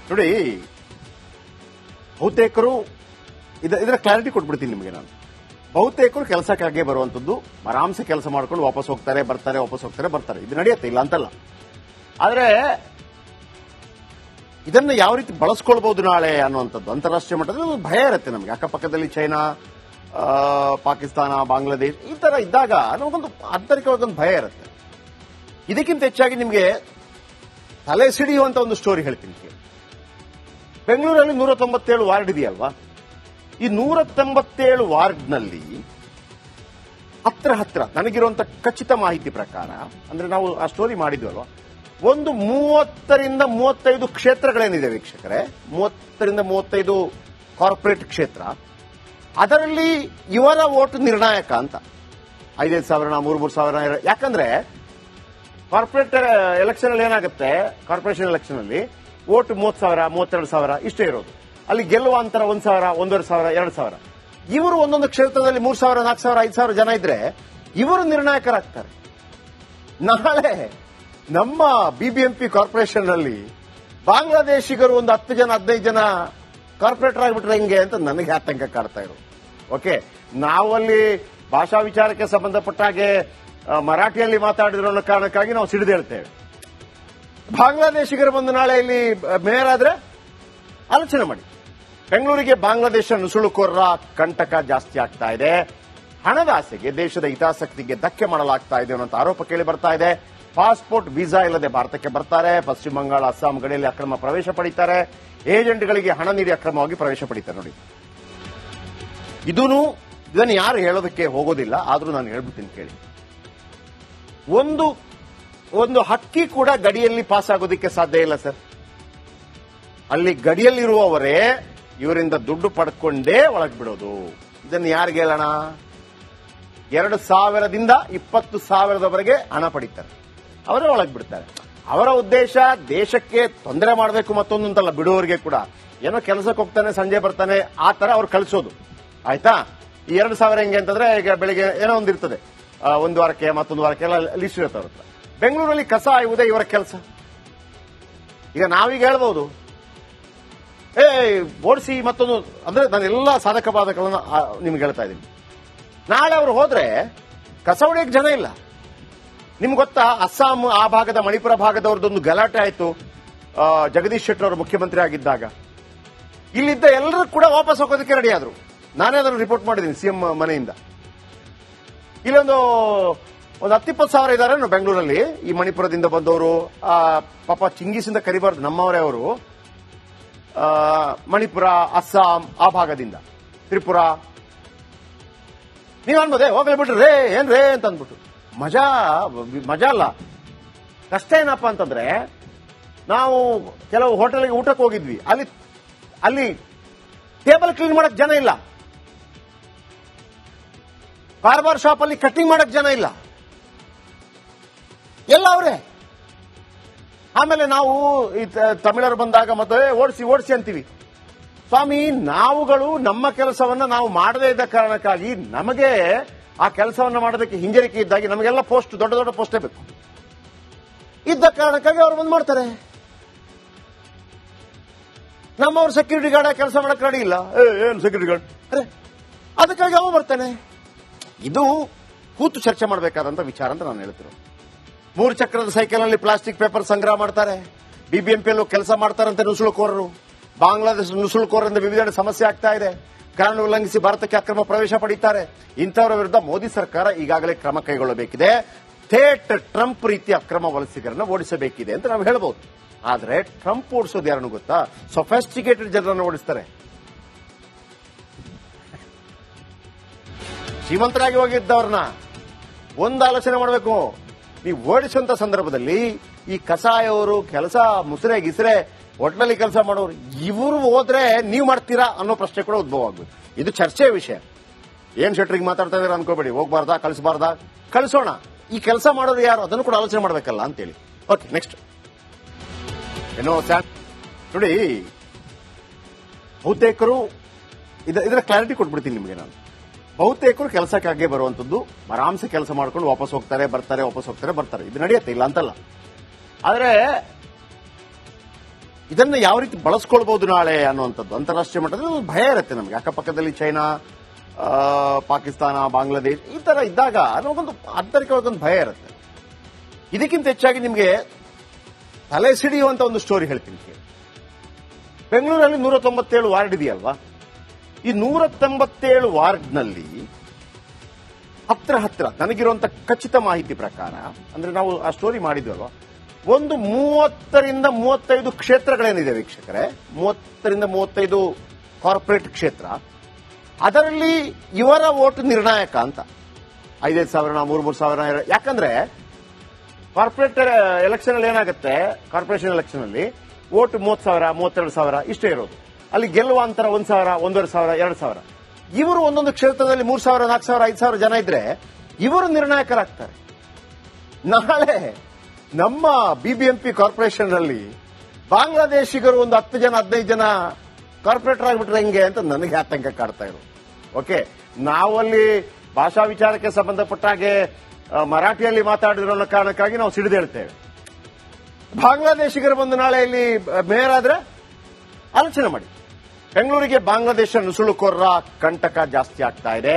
ನೋಡಿ, ಬಹುತೇಕರು ಇದರ ಕ್ಲಾರಿಟಿ ಕೊಟ್ಬಿಡ್ತೀನಿ ನಿಮಗೆ ನಾನು. ಬಹುತೇಕರು ಕೆಲಸಕ್ಕಾಗಿ ಬರುವಂತದ್ದು, ಆರಾಮ್ಸೆ ಕೆಲಸ ಮಾಡ್ಕೊಂಡು ವಾಪಸ್ ಹೋಗ್ತಾರೆ, ಬರ್ತಾರೆ. ಇದು ನಡೆಯುತ್ತೆ, ಇಲ್ಲ ಅಂತಲ್ಲ. ಆದ್ರೆ ಇದನ್ನ ಯಾವ ರೀತಿ ಬಳಸ್ಕೊಳ್ಬಹುದು ನಾಳೆ ಅನ್ನುವಂಥದ್ದು ಅಂತಾರಾಷ್ಟ್ರೀಯ ಮಟ್ಟದಲ್ಲಿ ಒಂದು ಭಯ ಇರುತ್ತೆ ನಮಗೆ. ಅಕ್ಕಪಕ್ಕದಲ್ಲಿ ಚೈನಾ, ಪಾಕಿಸ್ತಾನ, ಬಾಂಗ್ಲಾದೇಶ್ ಈ ತರ ಇದ್ದಾಗ ನಮಗೊಂದು ಆಂತರಿಕವಾದೊಂದು ಭಯ ಇರುತ್ತೆ. ಇದಕ್ಕಿಂತ ಹೆಚ್ಚಾಗಿ ನಿಮಗೆ ತಲೆ ಸಿಡಿಯುವಂತ ಒಂದು ಸ್ಟೋರಿ ಹೇಳ್ತೀನಿ. ಬೆಂಗಳೂರಲ್ಲಿ 197 ವಾರ್ಡ್ ಇದೆಯಲ್ವಾ? ಈ 197 ವಾರ್ಡ್ನಲ್ಲಿ ಹತ್ರ ನನಗಿರುವಂತ ಖಚಿತ ಮಾಹಿತಿ ಪ್ರಕಾರ, ಅಂದ್ರೆ ನಾವು ಆ ಸ್ಟೋರಿ ಮಾಡಿದ್ವಲ್ವಾ, ಒಂದು 30ರಿಂದ 35 ಕ್ಷೇತ್ರಗಳೇನಿದೆ ವೀಕ್ಷಕರೇ, 30ರಿಂದ 35 ಕಾರ್ಪೊರೇಟ್ ಕ್ಷೇತ್ರ. ಅದರಲ್ಲಿ ಇವರ ಓಟು ನಿರ್ಣಾಯಕ ಅಂತ. 5,000, 3,000. ಯಾಕಂದ್ರೆ ಕಾರ್ಪೊರೇಟ್ ಎಲೆಕ್ಷನ್ ಅಲ್ಲಿ ಏನಾಗುತ್ತೆ, ಕಾರ್ಪೊರೇಷನ್ ಎಲೆಕ್ಷನ್ ಅಲ್ಲಿ ಓಟ್ 30,000, 32,000 ಇಷ್ಟೇ ಇರೋದು. ಅಲ್ಲಿ ಗೆಲ್ಲುವ ಅಂತರ 1,000, 1,500, 2,000. ಇವರು ಒಂದೊಂದು ಕ್ಷೇತ್ರದಲ್ಲಿ 3,000, 4,000, 5,000 ಜನ ಇದ್ರೆ ಇವರು ನಿರ್ಣಾಯಕರಾಗ್ತಾರೆ. ನಾಳೆ ನಮ್ಮ ಬಿಬಿಎಂಪಿ ಕಾರ್ಪೊರೇಷನ್ ನಲ್ಲಿ ಬಾಂಗ್ಲಾದೇಶಿಗರು ಒಂದು 10 ಜನ 15 ಜನ ಕಾರ್ಪೊರೇಟರ್ ಆಗಿಬಿಟ್ರೆ ಹೆಂಗೆ ಅಂತ ನನಗೆ ಆತಂಕ ಕಾಡ್ತಾ ಇರೋದು. ಓಕೆ, ನಾವಲ್ಲಿ ಭಾಷಾ ವಿಚಾರಕ್ಕೆ ಸಂಬಂಧಪಟ್ಟ ಹಾಗೆ ಮರಾಠಿಯಲ್ಲಿ ಮಾತಾಡಿರೋ ಕಾರಣಕ್ಕಾಗಿ ನಾವು ಸಿಡಿದೇಳ್ತೇವೆ. ಬಾಂಗ್ಲಾದೇಶಿಗರು ಬಂದು ನಾಳೆ ಇಲ್ಲಿ ಮೇಯರ್ ಆದ್ರೆ ಆಲೋಚನೆ ಮಾಡಿ. ಬೆಂಗಳೂರಿಗೆ ಬಾಂಗ್ಲಾದೇಶ ನುಸುಳುಕೋರರ ಕಂಟಕ ಜಾಸ್ತಿ ಆಗ್ತಾ ಇದೆ. ಹಣದ ಆಸೆಗೆ ದೇಶದ ಹಿತಾಸಕ್ತಿಗೆ ಧಕ್ಕೆ ಮಾಡಲಾಗ್ತಾ ಇದೆ ಅನ್ನೋ ಆರೋಪ ಕೇಳಿ ಬರ್ತಾ ಇದೆ. ಪಾಸ್ಪೋರ್ಟ್, ವೀಸಾ ಇಲ್ಲದೆ ಭಾರತಕ್ಕೆ ಬರ್ತಾರೆ. ಪಶ್ಚಿಮ ಬಂಗಾಳ, ಅಸ್ಸಾಂ ಗಡಿಯಲ್ಲಿ ಅಕ್ರಮ ಪ್ರವೇಶ ಪಡೀತಾರೆ. ಏಜೆಂಟ್ಗಳಿಗೆ ಹಣ ನೀಡಿ ಅಕ್ರಮವಾಗಿ ಪ್ರವೇಶ ಪಡೀತಾರೆ. ನೋಡಿ, ಇದನ್ನು ಯಾರು ಹೇಳೋದಕ್ಕೆ ಹೋಗೋದಿಲ್ಲ, ಆದ್ರೂ ನಾನು ಹೇಳ್ಬಿಡ್ತೀನಿ ಕೇಳಿ. ಒಂದು ಹಕ್ಕಿ ಕೂಡ ಗಡಿಯಲ್ಲಿ ಪಾಸ್ ಆಗೋದಕ್ಕೆ ಸಾಧ್ಯ ಇಲ್ಲ ಸರ್. ಅಲ್ಲಿ ಗಡಿಯಲ್ಲಿರುವವರೇ ಇವರಿಂದ ದುಡ್ಡು ಪಡ್ಕೊಂಡೇ ಒಳಗೆ ಬಿಡೋದು. ಇದನ್ನು ಯಾರಿಗೆ ಹೇಳೋಣ? 2,000ದಿಂದ 20,000ದವರೆಗೆ ಹಣ ಪಡೀತಾರೆ, ಅವರೇ ಒಳಗೆ ಬಿಡ್ತಾರೆ. ಅವರ ಉದ್ದೇಶ ದೇಶಕ್ಕೆ ತೊಂದರೆ ಮಾಡಬೇಕು, ಮತ್ತೊಂದು ಅಂತಲ್ಲ. ಬಿಡುವವರಿಗೆ ಕೂಡ ಏನೋ ಕೆಲಸಕ್ಕೆ ಹೋಗ್ತಾನೆ, ಸಂಜೆ ಬರ್ತಾನೆ, ಆ ತರ ಅವ್ರು ಕಳಿಸೋದು. ಆಯ್ತಾ? ಈ 2,000 ಹೆಂಗೆ ಅಂತಂದ್ರೆ, ಈಗ ಬೆಳಿಗ್ಗೆ ಏನೋ ಒಂದಿರ್ತದೆ, ಒಂದು ವಾರಕ್ಕೆ ಮತ್ತೊಂದು ವಾರಕ್ಕೆ ಎಲ್ಲ ಲಿಸ್ಟ್ ಇರುತ್ತೆ ಅವ್ರ ಹತ್ರ. ಬೆಂಗಳೂರಲ್ಲಿ ಕಸ ಆಯುವುದೇ ಇವರ ಕೆಲಸ. ಈಗ ನಾವೀಗ ಹೇಳ್ಬಹುದು, ಓಡಿಸಿ ಮತ್ತೊಂದು, ಅಂದ್ರೆ ನಾನೆಲ್ಲ ಸಾಧಕ ಬಾಧಕಗಳನ್ನ ನಿಮ್ಗೆ ಹೇಳ್ತಾ ಇದ್ದೀನಿ. ನಾಳೆ ಅವರು ಹೋದ್ರೆ ಕಸ ಹೊಡೆಯಕ್ಕೆ ಜನ ಇಲ್ಲ. ನಿಮ್ಗೆ ಗೊತ್ತಾ, ಅಸ್ಸಾಂ ಆ ಭಾಗದ, ಮಣಿಪುರ ಭಾಗದವ್ರದ್ದೊಂದು ಗಲಾಟೆ ಆಯ್ತು ಜಗದೀಶ್ ಶೆಟ್ಟರ್ ಅವರು ಮುಖ್ಯಮಂತ್ರಿ ಆಗಿದ್ದಾಗ. ಇಲ್ಲಿದ್ದ ಎಲ್ಲರೂ ಕೂಡ ವಾಪಸ್ ಹೋಗೋದಕ್ಕೆ ರೆಡಿ ಆದ್ರು. ನಾನೇ ಅದನ್ನು ರಿಪೋರ್ಟ್ ಮಾಡಿದ್ದೀನಿ ಸಿಎಂ ಮನೆಯಿಂದ. ಇಲ್ಲೊಂದು 10-20 ಸಾವಿರ ಇದ್ದಾರೆ ಬೆಂಗಳೂರಲ್ಲಿ, ಈ ಮಣಿಪುರದಿಂದ ಬಂದವರು. ಪಾಪ ಚಿಂಗೀಸಿಂದ ಕರಿಬಾರ್ದು, ನಮ್ಮವರೇ ಅವರು. ಮಣಿಪುರ, ಅಸ್ಸಾಂ ಆ ಭಾಗದಿಂದ, ತ್ರಿಪುರ. ನೀವ್ ಅನ್ಬೋದೇ, ಹೋಗ್ಲಿ ಬಿಟ್ರೆ ಏನ್ರೇ ಅಂತ ಅಂದ್ಬಿಟ್ಟು. ಮಜಾ ಅಲ್ಲ. ಕಷ್ಟ ಏನಪ್ಪಾ ಅಂತಂದ್ರೆ, ನಾವು ಕೆಲವು ಹೋಟೆಲ್ಗೆ ಊಟಕ್ಕೆ ಹೋಗಿದ್ವಿ. ಅಲ್ಲಿ ಟೇಬಲ್ ಕ್ಲೀನ್ ಮಾಡಕ್ ಜನ ಇಲ್ಲ. ಬಾರ್ಬಾರ್ ಶಾಪ್ ಅಲ್ಲಿ ಕಟಿಂಗ್ ಮಾಡಕ್ ಜನ ಇಲ್ಲ, ಎಲ್ಲ ಅವರೇ. ಆಮೇಲೆ ನಾವು ಈ ತಮಿಳರು ಬಂದಾಗ ಮತ್ತೆ ಓಡಿಸಿ ಅಂತೀವಿ. ಸ್ವಾಮಿ, ನಾವುಗಳು ನಮ್ಮ ಕೆಲಸವನ್ನ ನಾವು ಮಾಡದೇ ಇದ್ದ ಕಾರಣಕ್ಕಾಗಿ ನಮಗೆ ಆ ಕೆಲಸವನ್ನ ಮಾಡೋದಕ್ಕೆ ಹಿಂಜರಿಕೆ ಇದ್ದಾಗಿ ನಮಗೆಲ್ಲ ಪೋಸ್ಟ್, ದೊಡ್ಡ ದೊಡ್ಡ ಪೋಸ್ಟೇ ಬೇಕು ಇದ್ದ ಕಾರಣಕ್ಕಾಗಿ ಅವ್ರು ಬಂದ್ ಮಾಡ್ತಾರೆ. ನಮ್ಮವ್ರು ಸೆಕ್ಯೂರಿಟಿ ಗಾರ್ಡ್ ಕೆಲಸ ಮಾಡಕ್ ರೆಡಿ ಇಲ್ಲ. ಏನು ಸೆಕ್ಯೂರಿಟಿ ಗಾರ್ಡ್? ಅರೆ, ಅದಕ್ಕಾಗಿ ಅವ ಬರ್ತಾನೆ. ಇದು ಕೂತು ಚರ್ಚೆ ಮಾಡಬೇಕಾದಂತ ವಿಚಾರ ಅಂತ ನಾನು ಹೇಳ್ತಿರೋದು. 3 ಚಕ್ರದ ಸೈಕಲ್ ನಲ್ಲಿ ಪ್ಲಾಸ್ಟಿಕ್ ಪೇಪರ್ ಸಂಗ್ರಹ ಮಾಡ್ತಾರೆ. ಬಿಬಿಎಂಪಿಯಲ್ಲೂ ಕೆಲಸ ಮಾಡ್ತಾರಂತೆ ನುಸುಳುಕೋರರು. ಬಾಂಗ್ಲಾದೇಶ ನುಸುಳುಕೋರರಿಂದ ವಿವಿಧೆಡೆ ಸಮಸ್ಯೆ ಆಗ್ತಾ ಇದೆ. ಕಾನೂನು ಉಲ್ಲಂಘಿಸಿ ಭಾರತಕ್ಕೆ ಅಕ್ರಮ ಪ್ರವೇಶ ಪಡೀತಾರೆ. ಇಂಥವರ ವಿರುದ್ಧ ಮೋದಿ ಸರ್ಕಾರ ಈಗಾಗಲೇ ಕ್ರಮ ಕೈಗೊಳ್ಳಬೇಕಿದೆ. ಥೇಟ್ ಟ್ರಂಪ್ ರೀತಿ ಅಕ್ರಮ ವಲಸಿಗರನ್ನ ಓಡಿಸಬೇಕಿದೆ ಅಂತ ನಾವು ಹೇಳಬಹುದು. ಆದ್ರೆ ಟ್ರಂಪ್ ಓಡಿಸೋದು ಯಾರನ್ನು ಗೊತ್ತಾ? ಸೊಫೆಸ್ಟಿಕೇಟೆಡ್ ಜನರನ್ನು ಓಡಿಸ್ತಾರೆ. ಶ್ರೀಮಂತರಾಗಿ ಹೋಗಿದ್ದವ್ರನ್ನ ಒಂದು ಆಲೋಚನೆ ಮಾಡಬೇಕು. ನೀವು ಓಡಿಸುವಂತ ಸಂದರ್ಭದಲ್ಲಿ ಈ ಕಸಾಯವರು, ಕೆಲಸ ಮುಸುರೆ ಗಿಸ್ರೆ ಒಟ್ನಲ್ಲಿ ಕೆಲಸ ಮಾಡೋರು, ಇವರು ಹೋದ್ರೆ ನೀವು ಮಾಡ್ತೀರಾ ಅನ್ನೋ ಪ್ರಶ್ನೆ ಕೂಡ ಉದ್ಭವ ಆಗ್ಬೇಕು. ಇದು ಚರ್ಚೆಯ ವಿಷಯ. ಏನ್ ಶೆಟ್ರಿಗೆ ಮಾತಾಡ್ತಾ ಇದಾರೆ ಅನ್ಕೋಬೇಡಿ. ಹೋಗ್ಬಾರ್ದಾ, ಕಳಿಸಬಾರ್ದಾ? ಕಳಿಸೋಣ. ಈ ಕೆಲಸ ಮಾಡೋರು ಯಾರು ಅದನ್ನು ಕೂಡ ಆಲೋಚನೆ ಮಾಡಬೇಕಲ್ಲ ಅಂತೇಳಿ. ಓಕೆ, ನೆಕ್ಸ್ಟ್ ಏನೋ ನೋಡಿ, ಬಹುತೇಕರು ಇದರ ಕ್ಲಾರಿಟಿ ಕೊಟ್ಬಿಡ್ತೀನಿ ನಿಮಗೆ ನಾನು. ಬಹುತೇಕರು ಕೆಲಸಕ್ಕಾಗಿ ಬರುವಂತದ್ದು, ಆರಾಮ್ಸೆ ಕೆಲಸ ಮಾಡ್ಕೊಂಡು ವಾಪಸ್ ಹೋಗ್ತಾರೆ, ಬರ್ತಾರೆ. ಇದು ನಡೆಯುತ್ತೆ, ಇಲ್ಲ ಅಂತಲ್ಲ. ಆದ್ರೆ ಇದನ್ನ ಯಾವ ರೀತಿ ಬಳಸ್ಕೊಳ್ಬಹುದು ನಾಳೆ ಅನ್ನುವಂಥದ್ದು ಅಂತಾರಾಷ್ಟ್ರೀಯ ಮಟ್ಟದಲ್ಲಿ ಒಂದು ಭಯ ಇರುತ್ತೆ ನಮಗೆ. ಅಕ್ಕಪಕ್ಕದಲ್ಲಿ ಚೈನಾ, ಪಾಕಿಸ್ತಾನ, ಬಾಂಗ್ಲಾದೇಶ್ ಈ ತರ ಇದ್ದಾಗ ನಮಗೊಂದು ಆಂತರಿಕವಾದೊಂದು ಭಯ ಇರುತ್ತೆ. ಇದಕ್ಕಿಂತ ಹೆಚ್ಚಾಗಿ ನಿಮಗೆ ತಲೆ ಸಿಡಿಯುವಂತ ಒಂದು ಸ್ಟೋರಿ ಹೇಳ್ತೀನಿ ಕೇಳಿ. ಬೆಂಗಳೂರಲ್ಲಿ 197 ವಾರ್ಡ್ ಇದೆಯಲ್ವಾ, ಈ 197 ವಾರ್ಡ್ನಲ್ಲಿ ಹತ್ರ ನನಗಿರುವಂತ ಖಚಿತ ಮಾಹಿತಿ ಪ್ರಕಾರ, ಅಂದ್ರೆ ನಾವು ಆ ಸ್ಟೋರಿ ಮಾಡಿದ್ವಲ್ವಾ, ಒಂದು 30ರಿಂದ 35 ಕ್ಷೇತ್ರಗಳೇನಿದೆ ವೀಕ್ಷಕರೇ, 30ರಿಂದ 35 ಕಾರ್ಪೊರೇಟ್ ಕ್ಷೇತ್ರ, ಅದರಲ್ಲಿ ಇವರ ಓಟ್ ನಿರ್ಣಾಯಕ ಅಂತ. 5,000, 3,000. ಯಾಕಂದ್ರೆ ಕಾರ್ಪೊರೇಟ್ ಎಲೆಕ್ಷನ್ ಅಲ್ಲಿ ಏನಾಗುತ್ತೆ, ಕಾರ್ಪೊರೇಷನ್ ಎಲೆಕ್ಷನ್ ಅಲ್ಲಿ ಓಟ್ 30,000, 32,000 ಇಷ್ಟೇ ಇರೋದು. ಅಲ್ಲಿ ಗೆಲ್ಲುವ ಅಂತರ 1,000, 1,500, 2,000. ಇವರು ಒಂದೊಂದು ಕ್ಷೇತ್ರದಲ್ಲಿ 3,000, 4,000, 5,000 ಜನ ಇದ್ರೆ ಇವರು ನಿರ್ಣಾಯಕರಾಗ್ತಾರೆ. ನಾಳೆ ನಮ್ಮ ಬಿಬಿಎಂಪಿ ಕಾರ್ಪೊರೇಷನ್ ನಲ್ಲಿ ಬಾಂಗ್ಲಾದೇಶಿಗರು ಒಂದು 10 ಜನ 15 ಜನ ಕಾರ್ಪೊರೇಟರ್ ಆಗಿಬಿಟ್ರೆ ಹೆಂಗೆ ಅಂತ ನನಗೆ ಆತಂಕ ಕಾಡ್ತಾ ಇರೋದು. ಓಕೆ, ನಾವಲ್ಲಿ ಭಾಷಾ ವಿಚಾರಕ್ಕೆ ಸಂಬಂಧಪಟ್ಟ ಹಾಗೆ ಮರಾಠಿಯಲ್ಲಿ ಮಾತಾಡಿರೋ ಕಾರಣಕ್ಕಾಗಿ ನಾವು ಸಿಡಿದೇಳ್ತೇವೆ. ಬಾಂಗ್ಲಾದೇಶಿಗರು ಬಂದು ನಾಳೆ ಇಲ್ಲಿ ಮೇಯರ್ ಆದ್ರೆ ಆಲೋಚನೆ ಮಾಡಿ. ಬೆಂಗಳೂರಿಗೆ ಬಾಂಗ್ಲಾದೇಶ ನುಸುಳುಕೋರರ ಕಂಟಕ ಜಾಸ್ತಿ ಆಗ್ತಾ ಇದೆ.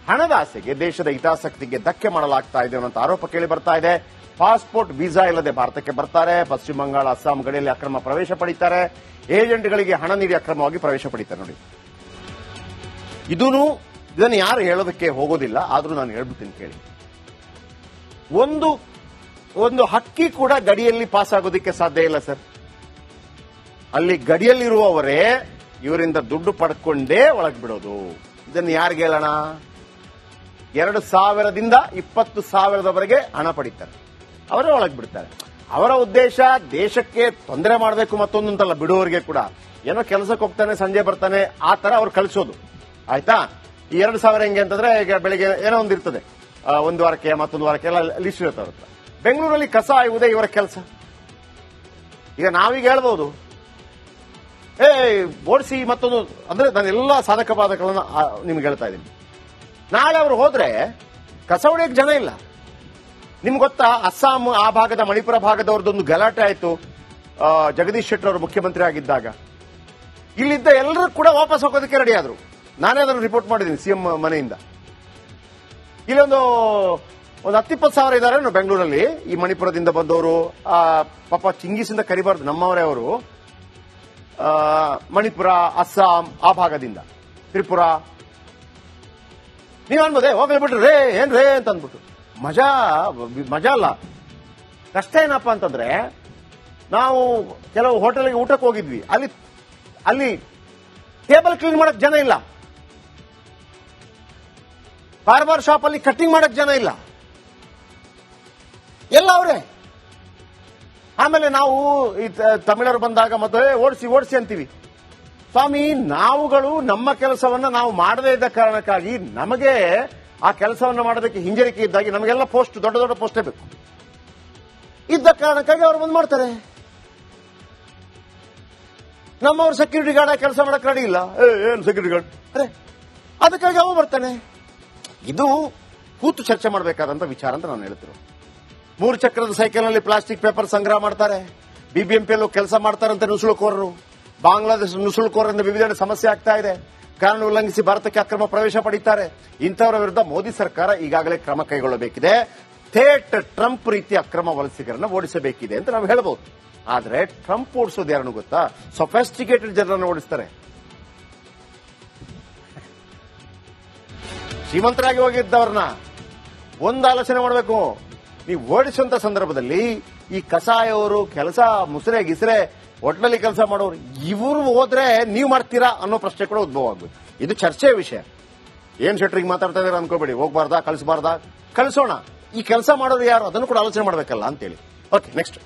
ಹಣದ ಆಸೆಗೆ ದೇಶದ ಹಿತಾಸಕ್ತಿಗೆ ಧಕ್ಕೆ ಮಾಡಲಾಗ್ತಾ ಇದೆ ಅನ್ನೋ ಆರೋಪ ಕೇಳಿ ಬರ್ತಾ ಇದೆ. ಪಾಸ್ಪೋರ್ಟ್ ವೀಸಾ ಇಲ್ಲದೆ ಭಾರತಕ್ಕೆ ಬರ್ತಾರೆ. ಪಶ್ಚಿಮ ಬಂಗಾಳ, ಅಸ್ಸಾಂ ಗಡಿಯಲ್ಲಿ ಅಕ್ರಮ ಪ್ರವೇಶ ಪಡೀತಾರೆ. ಏಜೆಂಟ್ಗಳಿಗೆ ಹಣ ನೀಡಿ ಅಕ್ರಮವಾಗಿ ಪ್ರವೇಶ ಪಡೀತಾರೆ. ನೋಡಿ, ಇದನ್ನು ಯಾರು ಹೇಳೋದಕ್ಕೆ ಹೋಗೋದಿಲ್ಲ, ಆದ್ರೂ ನಾನು ಹೇಳ್ಬಿಡ್ತೀನಿ ಕೇಳಿ. ಒಂದು ಹಕ್ಕಿ ಕೂಡ ಗಡಿಯಲ್ಲಿ ಪಾಸ್ ಆಗೋದಕ್ಕೆ ಸಾಧ್ಯ ಇಲ್ಲ ಸರ್. ಅಲ್ಲಿ ಗಡಿಯಲ್ಲಿರುವವರೇ ಇವರಿಂದ ದುಡ್ಡು ಪಡ್ಕೊಂಡೇ ಒಳಗೆ ಬಿಡೋದು. ಇದನ್ನು ಯಾರಿಗೆ ಹೇಳೋಣ? 2,000ದಿಂದ 20,000ದವರೆಗೆ ಹಣ ಪಡೀತಾರೆ, ಅವರೇ ಒಳಗೆ ಬಿಡ್ತಾರೆ. ಅವರ ಉದ್ದೇಶ ದೇಶಕ್ಕೆ ತೊಂದರೆ ಮಾಡಬೇಕು ಮತ್ತೊಂದಂತಲ್ಲ, ಬಿಡುವವರಿಗೆ ಕೂಡ ಏನೋ ಕೆಲಸಕ್ಕೆ ಹೋಗ್ತಾನೆ, ಸಂಜೆ ಬರ್ತಾನೆ, ಆ ತರ ಅವ್ರು ಕಳಿಸೋದು. ಆಯ್ತಾ? ಈ 2,000 ಹೆಂಗೆ ಅಂತಂದ್ರೆ, ಈಗ ಬೆಳಿಗ್ಗೆ ಏನೋ ಒಂದು ಇರ್ತದೆ, ಒಂದು ವಾರಕ್ಕೆ ಮತ್ತೊಂದು ವಾರಕ್ಕೆ ಎಲ್ಲ ಲಿಸ್ಟ್ ಇರುತ್ತೆ. ಬೆಂಗಳೂರಲ್ಲಿ ಕಸ ಆಯುವುದೇ ಇವರ ಕೆಲಸ. ಈಗ ನಾವೀಗ ಹೇಳ್ಬಹುದು, ಓಡಿಸಿ ಮತ್ತೊಂದು, ಅಂದ್ರೆ ನಾನೆಲ್ಲ ಸಾಧಕ ಬಾಧಕಗಳನ್ನ ನಿಮ್ಗೆ ಹೇಳ್ತಾ ಇದ್ದೀನಿ. ನಾಳೆ ಅವರು ಹೋದ್ರೆ ಕಸ ಹೊಡೆಯಕ್ಕೆ ಜನ ಇಲ್ಲ. ನಿಮ್ಗೆ ಗೊತ್ತಾ, ಅಸ್ಸಾಂ ಆ ಭಾಗದ, ಮಣಿಪುರ ಭಾಗದವ್ರದ್ದೊಂದು ಗಲಾಟೆ ಆಯ್ತು ಜಗದೀಶ್ ಶೆಟ್ಟರ್ ಅವರು ಮುಖ್ಯಮಂತ್ರಿ ಆಗಿದ್ದಾಗ. ಇಲ್ಲಿದ್ದ ಎಲ್ಲರೂ ಕೂಡ ವಾಪಸ್ ಹೋಗೋದಕ್ಕೆ ರೆಡಿ ಆದ್ರು. ನಾನೇ ಅದನ್ನು ರಿಪೋರ್ಟ್ ಮಾಡಿದ್ದೀನಿ ಸಿಎಂ ಮನೆಯಿಂದ. ಇಲ್ಲೊಂದು 10-20 ಸಾವಿರ ಇದ್ದಾರೆ ಬೆಂಗಳೂರಲ್ಲಿ, ಈ ಮಣಿಪುರದಿಂದ ಬಂದವರು. ಪಾಪ ಚಿಂಗೀಸಿಂದ ಕರಿಬಾರ್ದು, ನಮ್ಮವರೇ ಅವರು. ಮಣಿಪುರ, ಅಸ್ಸಾಂ ಆ ಭಾಗದಿಂದ, ತ್ರಿಪುರ. ನೀವ್ ಅನ್ಬೋದೇ, ಹೋಗ್ಲಿ ಬಿಟ್ರಿ ರೇ, ಏನ್ ರೇ ಅಂತ ಅಂದ್ಬಿಟ್ಟು. ಮಜಾ ಅಲ್ಲ. ಕಷ್ಟ ಏನಪ್ಪಾ ಅಂತಂದ್ರೆ, ನಾವು ಕೆಲವು ಹೋಟೆಲ್ಗೆ ಊಟಕ್ಕೆ ಹೋಗಿದ್ವಿ, ಅಲ್ಲಿ ಟೇಬಲ್ ಕ್ಲೀನ್ ಮಾಡಕ್ ಜನ ಇಲ್ಲ, ಬಾರ್ಬಾರ್ ಶಾಪ್ ಅಲ್ಲಿ ಕಟ್ಟಿಂಗ್ ಮಾಡಕ್ ಜನ ಇಲ್ಲ, ಎಲ್ಲ ಅವರೇ. ಆಮೇಲೆ ನಾವು ಈ ತಮಿಳರು ಬಂದಾಗ ಮತ್ತೆ ಓಡಿಸಿ ಅಂತೀವಿ. ಸ್ವಾಮಿ, ನಾವುಗಳು ನಮ್ಮ ಕೆಲಸವನ್ನ ನಾವು ಮಾಡದೇ ಇದ್ದ ಕಾರಣಕ್ಕಾಗಿ ನಮಗೆ ಆ ಕೆಲಸವನ್ನ ಮಾಡೋದಕ್ಕೆ ಹಿಂಜರಿಕೆ ಇದ್ದಾಗಿ ನಮಗೆಲ್ಲ ಪೋಸ್ಟ್, ದೊಡ್ಡ ದೊಡ್ಡ ಪೋಸ್ಟೇ ಬೇಕು ಇದ್ದ ಕಾರಣಕ್ಕಾಗಿ ಅವ್ರು ಬಂದ್ ಮಾಡ್ತಾರೆ. ನಮ್ಮವ್ರು ಸೆಕ್ಯೂರಿಟಿ ಗಾರ್ಡ್ ಕೆಲಸ ಮಾಡಕ್ ರೆಡಿ ಇಲ್ಲ. ಏನು ಸೆಕ್ಯೂರಿಟಿ ಗಾರ್ಡ್? ಅರೆ, ಅದಕ್ಕಾಗಿ ಅವ ಬರ್ತಾನೆ. ಇದು ಕೂತು ಚರ್ಚೆ ಮಾಡಬೇಕಾದಂತ ವಿಚಾರ ಅಂತ ನಾನು ಹೇಳ್ತಿರೋ. 3 ಚಕ್ರದ ಸೈಕಲ್ನಲ್ಲಿ ಪ್ಲಾಸ್ಟಿಕ್ ಪೇಪರ್ ಸಂಗ್ರಹ ಮಾಡ್ತಾರೆ. ಬಿಬಿಎಂಪಿಯಲ್ಲೂ ಕೆಲಸ ಮಾಡ್ತಾರಂತೆ ನುಸುಳುಕೋರರು. ಬಾಂಗ್ಲಾದೇಶ ನುಸುಳುಕೋರರಿಂದ ವಿವಿಧೆಡೆ ಸಮಸ್ಯೆ ಆಗ್ತಾ ಇದೆ. ಕಾನೂನು ಉಲ್ಲಂಘಿಸಿ ಭಾರತಕ್ಕೆ ಅಕ್ರಮ ಪ್ರವೇಶ ಪಡೀತಾರೆ. ಇಂಥವರ ವಿರುದ್ಧ ಮೋದಿ ಸರ್ಕಾರ ಈಗಾಗಲೇ ಕ್ರಮ ಕೈಗೊಳ್ಳಬೇಕಿದೆ. ಥೇಟ್ ಟ್ರಂಪ್ ರೀತಿ ಅಕ್ರಮ ವಲಸಿಗರನ್ನ ಓಡಿಸಬೇಕಿದೆ ಅಂತ ನಾವು ಹೇಳಬಹುದು. ಆದ್ರೆ ಟ್ರಂಪ್ ಓಡಿಸೋದು ಯಾರನ್ನು ಗೊತ್ತಾ? ಸೊಫೆಸ್ಟಿಕೇಟೆಡ್ ಜನರನ್ನು ಓಡಿಸ್ತಾರೆ. ಶ್ರೀಮಂತರಾಗಿ ಹೋಗಿದ್ದವ್ರನ್ನ ಒಂದು ಆಲೋಚನೆ ಮಾಡಬೇಕು. ನೀವು ಓಡಿಸುವಂತ ಸಂದರ್ಭದಲ್ಲಿ ಈ ಕಸಾಯವರು, ಕೆಲಸ ಮುಸ್ರೆ ಗಿಸ್ರೆ ಹೋಟ್ಲಲ್ಲಿ ಕೆಲಸ ಮಾಡೋರು, ಇವರು ಹೋದ್ರೆ ನೀವು ಮಾಡ್ತೀರಾ ಅನ್ನೋ ಪ್ರಶ್ನೆ ಕೂಡ ಉದ್ಭವ ಆಗ್ಬೇಕು. ಇದು ಚರ್ಚೆಯ ವಿಷಯ. ಏನ್ ಶೆಟ್ರಿಗೆ ಮಾತಾಡ್ತಾ ಇದಾರೆ ಅನ್ಕೋಬೇಡಿ. ಹೋಗ್ಬಾರ್ದಾ, ಕಳಿಸಬಾರ್ದಾ? ಕಳಿಸೋಣ. ಈ ಕೆಲಸ ಮಾಡೋರು ಯಾರು ಅದನ್ನು ಕೂಡ ಆಲೋಚನೆ ಮಾಡಬೇಕಲ್ಲ ಅಂತೇಳಿ. Okay, next.